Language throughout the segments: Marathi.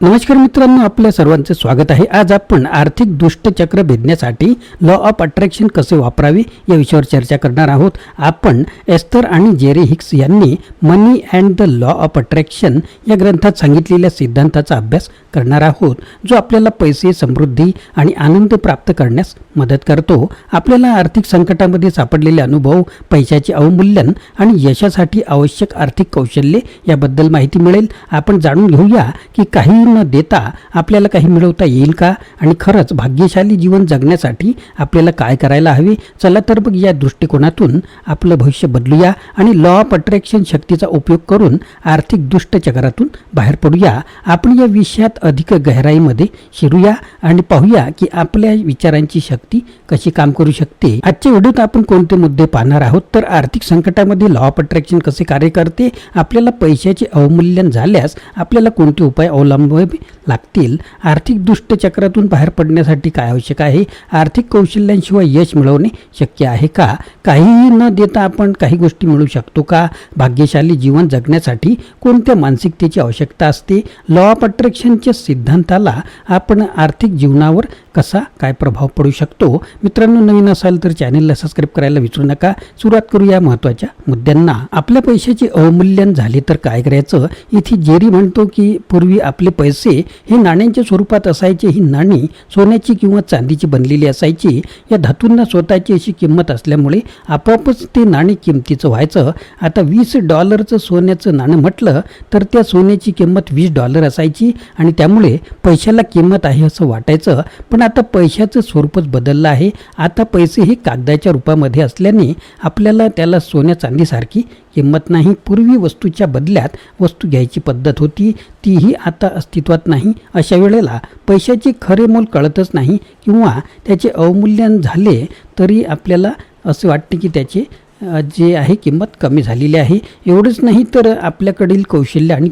नमस्कार मित्रांनो, आपल्या सर्वांचे स्वागत आहे. आज आपण आर्थिक दुष्टचक्र भेदण्यासाठी लॉ ऑफ अट्रॅक्शन कसे वापरावे या विषयावर चर्चा करणार आहोत. आपण एस्थर आणि जेरी हिक्स यांनी money and the law of attraction या ग्रंथात सांगितलेल्या सिद्धांताचा अभ्यास करणार आहोत, जो आपल्याला पैसे, समृद्धी आणि आनंद प्राप्त करण्यास मदत करतो. आपल्याला आर्थिक संकटामध्ये सापडलेले अनुभव, पैशाचे अवमूल्यन आणि यशासाठी आवश्यक आर्थिक कौशल्ये याबद्दल माहिती मिळेल. आपण जाणून घेऊया की काही न देता आपल्याला काही मिळवता येईल का, आणि खरंच भाग्यशाली जीवन जगण्यासाठी आपल्याला काय करायला हवे. चला तर मग या दृष्टिकोनातून आपलं भविष्य बदलूया आणि लॉ ऑफ अट्रॅक्शन शक्तीचा उपयोग करून आर्थिक दुष्टचक्रातून बाहेर पडूया. आपण या विषयात अधिक गहराईमध्ये शिरूया आणि पाहूया की आपल्या विचारांची शक्ती कशी काम करू शकते. आजच्या व्हिडिओत आपण कोणते मुद्दे पाहणार आहोत, तर आर्थिक संकटामध्ये लॉ ऑफ अट्रॅक्शन कसे कार्य करते, आपल्याला पैशाचे अवमूल्यन झाल्यास आपल्याला कोणते उपाय अवलंबावे लागतील, आर्थिक दुष्टचक्रातून बाहेर पडण्यासाठी काय आवश्यक आहे, आर्थिक कौशल्यांशिवाय यश मिळवणे शक्य आहे का, काहीही न देता आपण काही गोष्टी मिळवू शकतो का, भाग्यशाली जीवन जगण्यासाठी कोणत्या मानसिकतेची आवश्यकता असते, लॉ ऑफ अट्रॅक्शनच्या सिद्धांताला आपण आर्थिक जीवनावर कसा काय प्रभाव पडू शकतो. मित्रांनो, नवीन असाल तर चॅनलला सबस्क्राईब करायला विसरू नका. सुरुवात करूया महत्त्वाच्या मुद्द्यांना. आपल्या पैशाचे अवमूल्यन झाले तर काय करायचं. इथे जेरी म्हणतो की पूर्वी आपले पैसे हे नाण्यांच्या स्वरूपात असायचे. ही नाणी सोन्याची किंवा चांदीची बनलेली असायची. या धातूंना स्वतःची अशी किंमत असल्यामुळे आपोआपच ते नाणी किमतीचं व्हायचं. आता $20 सोन्याचं नाणं म्हटलं तर त्या सोन्याची किंमत $20 असायची आणि त्यामुळे पैशाला किंमत आहे असं वाटायचं. पण आता पैशाचं स्वरूपच बदललं आहे. आता पैसे हे कागदाच्या रूपामध्ये असल्याने आपल्याला त्याला सोन्या चांदीसारखी किंमत नाही. पूर्वी वस्तूच्या बदल्यात वस्तू घ्यायची पद्धत होती, तीही आता अस्तित्वात नाही. अशा वेळेला पैशाचे खरे मोल कळतच नाही किंवा त्याचे अवमूल्यन झाले तरी आपल्याला असे वाटते की त्याचे जे आहे किंमत कमी झालेली आहे. एवढंच नाही तर आपल्याकडील कौशल्य आणि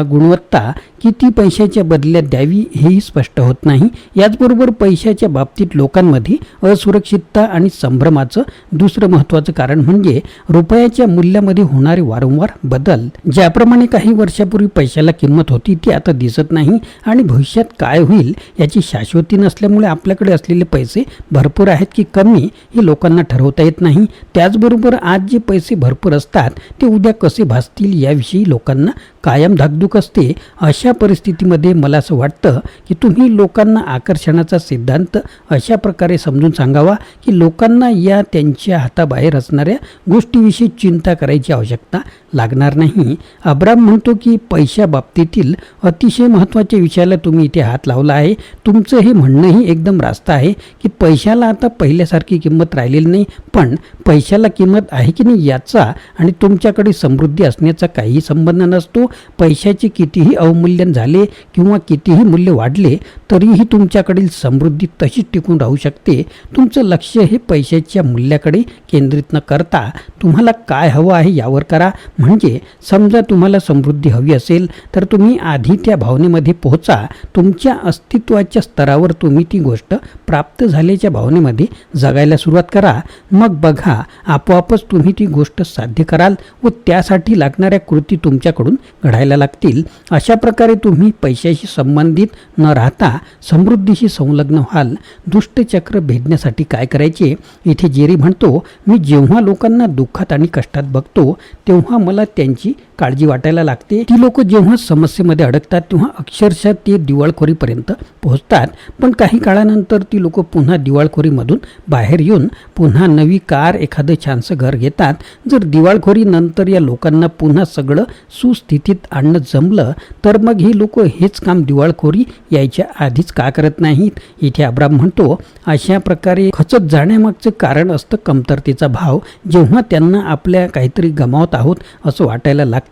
गुणवत्ता किती पैशाच्या बदल्यात द्यावी हेही स्पष्ट होत नाही. याचबरोबर पैशाच्या बाबतीत लोकांमध्ये असुरक्षितता आणि संभ्रमाचं दुसरं महत्त्वाचं कारण म्हणजे रुपयाच्या मूल्यामध्ये होणारे वारंवार बदल. ज्याप्रमाणे काही वर्षापूर्वी पैशाला किंमत होती ती आता दिसत नाही आणि भविष्यात काय होईल याची शाश्वती नसल्यामुळे आपल्याकडे असलेले पैसे भरपूर आहेत की कमी हे लोकांना ठरवता येत नाही. त्याचबरोबर आज जे पैसे भरपूर असतात ते उद्या कसे भासतील याविषयी लोकांना कायम धाकधूक असते. अशा परिस्थितीमध्ये मला असं वाटतं की तुम्ही लोकांना आकर्षणाचा सिद्धांत अशा प्रकारे समजून सांगावा की लोकांना या त्यांच्या हाताबाहेर असणाऱ्या गोष्टीविषयी चिंता करायची आवश्यकता लागणार नाही. अब्राम म्हणतो की पैशा बाबतीतील अतिशय महत्त्वाच्या विषयाला तुम्ही इथे हात लावला आहे. तुमचं हे म्हणणंही एकदम रास्त आहे की पैशाला आता पहिल्यासारखी किंमत राहिलेली नाही, पण पैशाला किंमत आहे की नाही याचा आणि तुमच्याकडे समृद्धी असण्याचा काहीही संबंध नसतो. पैशाचे कितीही अवमूल्यन झाले किंवा कितीही मूल्य वाढले तरीही तुमच्याकडील समृद्धी तशीच टिकून राहू शकते. तुमचं लक्ष हे पैशाच्या मूल्याकडे केंद्रित न करता तुम्हाला काय हवं आहे यावर करा. म्हणजे समजा तुम्हाला समृद्धी हवी असेल तर तुम्ही आधी त्या भावनेमध्ये पोहोचा. तुमच्या अस्तित्वाच्या स्तरावर तुम्ही ती गोष्ट प्राप्त झाल्याच्या भावनेमध्ये जगायला सुरुवात करा. मग बघा, आपोआपच तुम्ही ती गोष्ट साध्य कराल व त्यासाठी लागणाऱ्या कृती तुमच्याकडून घडायला लागतील. अशा प्रकारे तुम्ही पैशाशी संबंधित न राहता समृद्धीशी संलग्न व्हाल. दुष्टचक्र भेदण्यासाठी काय करायचे. इथे जेरी म्हणतो, मी जेव्हा लोकांना दुःखात आणि कष्टात बघतो तेव्हा मला त्यांची काळजी वाटायला लागते. ती लोक जेव्हा समस्येमध्ये अडकतात तेव्हा अक्षरशः ते दिवाळखोरीपर्यंत पोहोचतात. पण काही काळानंतर ती लोक पुन्हा दिवाळखोरीमधून बाहेर येऊन पुन्हा नवी कार, एखादं छानसं घर घेतात. जर दिवाळखोरीनंतर या लोकांना पुन्हा सगळं सुस्थितीत आणणं जमलं तर मग हे लोक हेच काम दिवाळखोरी यायच्या आधीच का करत नाहीत. इथे अब्राम म्हणतो, अशा प्रकारे खचत जाण्यामागचं कारण असतं कमतरतेचा भाव. जेव्हा त्यांना आपल्या काहीतरी गमावत आहोत असं वाटायला लागतं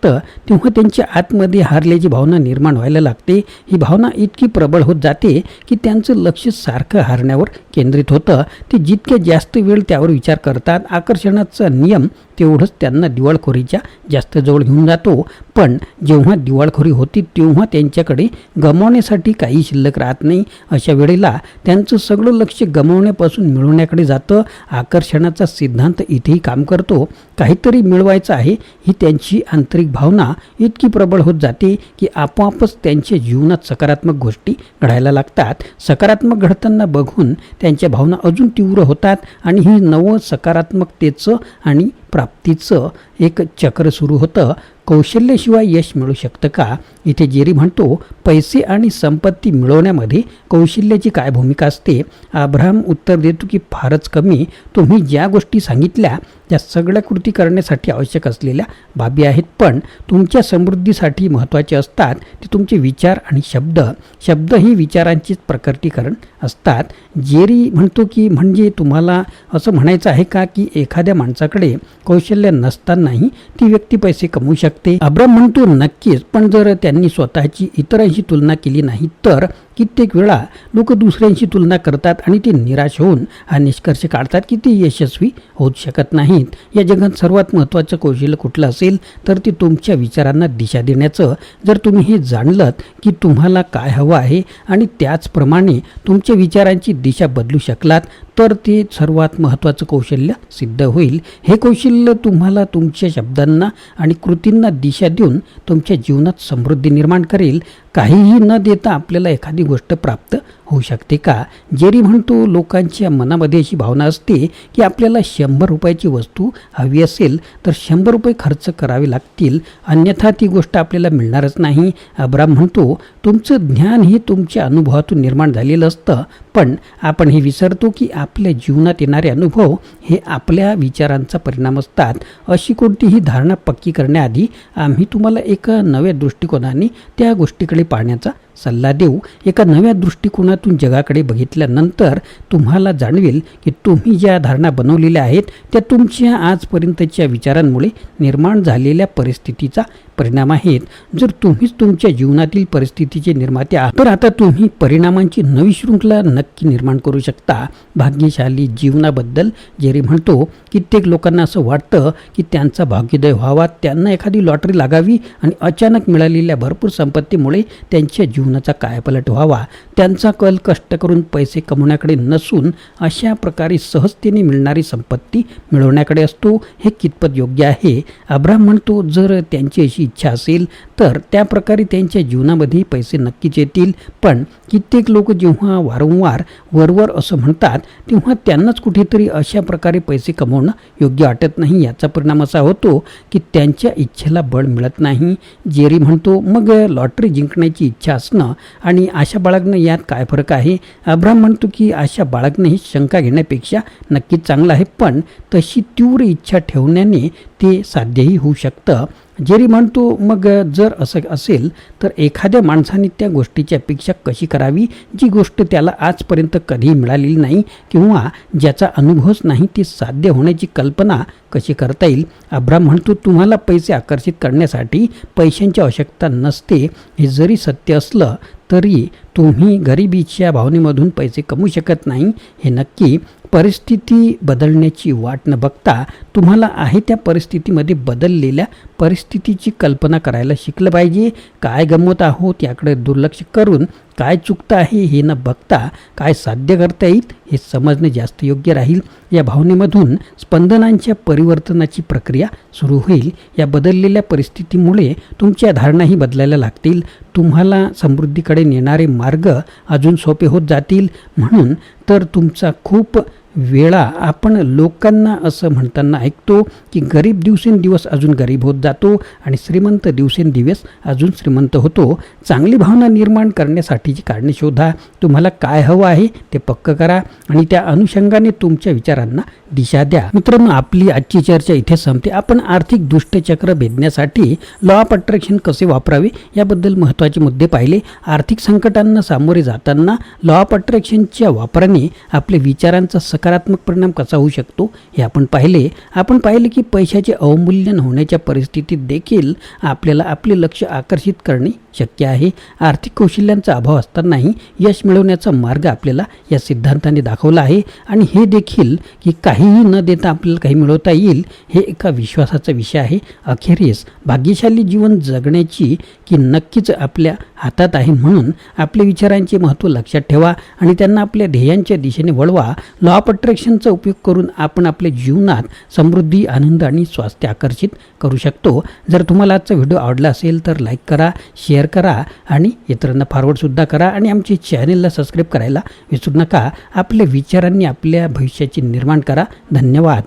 तेव्हा त्यांच्या आतमध्ये हारल्याची भावना निर्माण व्हायला लागते. ही भावना इतकी प्रबळ होत जाते की त्यांचं लक्ष सारखं हारण्यावर केंद्रित होतं. ते जितके जास्त वेळ त्यावर विचार करतात, आकर्षणाचा नियम तेवढंच त्यांना दिवाळखोरीच्या जास्त जवळ घेऊन जातो. पण जेव्हा दिवाळखोरी होती तेव्हा त्यांच्याकडे गमावण्यासाठी काही शिल्लक राहत नाही. अशा वेळेला त्यांचं सगळं लक्ष गमावण्यापासून मिळवण्याकडे जातं. आकर्षणाचा सिद्धांत इथेही काम करतो. काहीतरी मिळवायचं आहे ही त्यांची आंतरिक भावना इतकी प्रबळ होत जाते की आपोआपच त्यांच्या जीवनात सकारात्मक गोष्टी घडायला लागतात. सकारात्मक घडताना बघून त्यांच्या भावना अजून तीव्र होतात आणि ही नवं सकारात्मकतेचं आणि प्राप्तीचं एक चक्र सुरू होतं. कौशल्याशिवाय यश मिळू शकतं का? इथे जेरी म्हणतो, पैसे आणि संपत्ती मिळवण्यामध्ये कौशल्याची काय भूमिका असते? अब्राहम उत्तर देतो की फारच कमी. तुम्ही ज्या गोष्टी सांगितल्या त्या सगळ्या कृती करण्यासाठी आवश्यक असलेल्या बाबी आहेत, पण तुमच्या समृद्धीसाठी महत्त्वाचे असतात ते तुमचे विचार आणि शब्द ही विचारांचेच प्रकटीकरण असतात. जेरी म्हणतो की म्हणजे तुम्हाला असं म्हणायचं आहे का की एखाद्या माणसाकडे कौशल्य नसतानाही ती व्यक्ती पैसे कमवू शकते? अब्राहम म्हणतो नक्कीच, पण जर त्यांनी स्वतःची इतरांशी तुलना केली नाही तर. कित्येक वेळा लोक दुसऱ्यांशी तुलना करतात आणि ते निराश होऊन हा निष्कर्ष काढतात की ते यशस्वी होऊ शकत नाहीत. या जगात सर्वात महत्त्वाचं कौशल्य कुठलं असेल तर ते तुमच्या विचारांना दिशा देण्याचं. जर तुम्ही हे जाणलत की तुम्हाला काय हवं आहे आणि त्याचप्रमाणे तुमच्या विचारांची दिशा बदलू शकलात तर ते सर्वात महत्त्वाचं कौशल्य सिद्ध होईल. हे कौशल्य तुम्हाला तुमच्या शब्दांना आणि कृतींना दिशा देऊन तुमच्या जीवनात समृद्धी निर्माण करेल. काहीही न देता आपल्याला एखादी गोष्ट प्राप्त होऊ शकते का? जेरी म्हणतो, लोकांच्या मनामध्ये अशी भावना असते की आपल्याला 100 रुपयाची वस्तू हवी असेल तर 100 रुपये खर्च करावे लागतील, अन्यथा ती गोष्ट आपल्याला मिळणारच नाही. अब्राहम म्हणतो, तुमचं ज्ञान हे तुमच्या अनुभवातून निर्माण झालेलं असतं, पण आपण हे विसरतो की आपल्या जीवनात येणारे अनुभव हे आपल्या विचारांचा परिणाम असतात. अशी कोणतीही धारणा पक्की करण्याआधी आम्ही तुम्हाला एका नव्या दृष्टिकोनाने त्या गोष्टीकडे पाहण्याचा सल्ला देऊ. एका नव्या दृष्टिकोनातून जगाकडे बघितल्यानंतर तुम्हाला जाणवेल की तुम्ही ज्या धारणा बनवलेल्या आहेत त्या तुमच्या आजपर्यंतच्या विचारांमुळे निर्माण झालेल्या परिस्थितीचा परिणाम आहेत. जर तुम्हीच तुमच्या जीवनातील परिस्थितीचे निर्माते आहात तर आता तुम्ही परिणामांची नवी शृंखला नक्की निर्माण करू शकता. भाग्यशाली जीवनाबद्दल जेरी म्हणतो, कित्येक लोकांना असं वाटतं की त्यांचा भाग्योदय व्हावा, त्यांना एखादी लॉटरी लागावी आणि अचानक मिळालेल्या भरपूर संपत्तीमुळे त्यांच्या जीवनाचा कायापालट व्हावा. त्यांचा कल कष्ट करून पैसे कमवण्याकडे नसून अशा प्रकारे सहजतेने मिळणारी संपत्ती मिळवण्याकडे असतो. हे कितपत योग्य आहे? अब्राहम म्हणतो, जर त्यांची अशी इच्छा असेल तर त्या प्रकारे त्यांच्या जीवनामध्ये पैसे नक्कीच येतील. पण कित्येक लोक जेव्हा वारंवार वरवर असं म्हणतात तेव्हा त्यांनाच कुठेतरी अशा प्रकारे पैसे कमवणं योग्य वाटत नाही. याचा परिणाम असा होतो की त्यांच्या इच्छेला बळ मिळत नाही. जेरी म्हणतो, मग लॉटरी जिंकण्याची इच्छा असणं आणि आशा बाळगणं यात काय फरक आहे? अब्राहम म्हणतो की आशा बाळगणं ही शंका घेण्यापेक्षा नक्कीच चांगलं आहे, पण तशी तीव्र इच्छा ठेवण्याने ते साध्यही होऊ शकतं. जेरी म्हणतो, मग जर असं असेल तर एखाद्या माणसाने त्या गोष्टीची अपेक्षा कशी करावी जी गोष्ट त्याला आजपर्यंत कधीही मिळालेली नाही किंवा ज्याचा अनुभवच नाही? ती साध्य होण्याची कल्पना कशी करता येईल? अब्राहम म्हणतो, तुम्हाला पैसे आकर्षित करण्यासाठी पैशांची आवश्यकता नसते. हे जरी सत्य असलं तरी तुम्ही गरिबीच्या भावनेमधून पैसे कमवू शकत नाही हे नक्की. परिस्थिती बदलण्याची वाट न बघता तुम्हाला आहे त्या परिस्थितीमध्ये बदललेल्या परिस्थितीची कल्पना करायला शिकलं पाहिजे. काय गमवत आहोत याकडे दुर्लक्ष करून काय चुकतं आहे हे न बघता काय साध्य करता येईल हे समजणे जास्त योग्य राहील. या भावनेमधून स्पंदनांच्या परिवर्तनाची प्रक्रिया सुरू होईल. या बदललेल्या परिस्थितीमुळे तुमच्या धारणाही बदलायला लागतील. तुम्हाला समृद्धीकडे नेणारे मार्ग अजून सोपे होत जातील. म्हणून तर तुमचा खूप वेळा आपण लोकांना असं म्हणताना ऐकतो की गरीब दिवसेंदिवस अजून गरीब होत जातो आणि श्रीमंत दिवसेंदिवस अजून श्रीमंत होतो. चांगली भावना निर्माण करण्यासाठीची कारणे शोधा. तुम्हाला काय हवं आहे ते पक्क करा आणि त्या अनुषंगाने तुमच्या विचारांना दिशा द्या. मित्रांनो, आपली आजची चर्चा इथे संपते. आपण आर्थिक दुष्टचक्र भेदण्यासाठी लॉ ऑफ अट्रॅक्शन कसे वापरावे याबद्दल महत्त्वाचे मुद्दे पाहिले. आर्थिक संकटांना सामोरे जाताना लॉ ऑफ अट्रॅक्शनच्या वापराने आपल्या विचारांचा नकारात्मक परिणाम कसा होऊ शकतो हे आपण पाहिले की पैशाचे अवमूल्यन होण्याच्या परिस्थितीत देखील आपल्याला आपले लक्ष आकर्षित करणे शक्य आहे. आर्थिक कौशल्यांचा अभाव असतानाही यश मिळवण्याचा मार्ग आपल्याला या सिद्धांताने दाखवला आहे आणि हे देखील की काहीही न देता आपल्याला काही मिळवता येईल हे एका विश्वासाचा विषय आहे. अखेरीस भाग्यशाली जीवन जगण्याची की नक्कीच आपल्या हातात आहे. म्हणून आपल्या विचारांचे महत्त्व लक्षात ठेवा आणि त्यांना आपल्या ध्येयांच्या दिशेने वळवा. लॉ ऑफ अट्रॅक्शनचा उपयोग करून आपण आपल्या जीवनात समृद्धी, आनंद आणि स्वास्थ्य आकर्षित करू शकतो. जर तुम्हाला आजचा व्हिडिओ आवडला असेल तर लाईक करा, शेअर करा आणि इतरांना फॉरवर्डसुद्धा करा आणि आमच्या चॅनेलला सबस्क्राईब करायला विसरू नका. आपल्या विचारांनी आपल्या भविष्याचे निर्माण करा. धन्यवाद.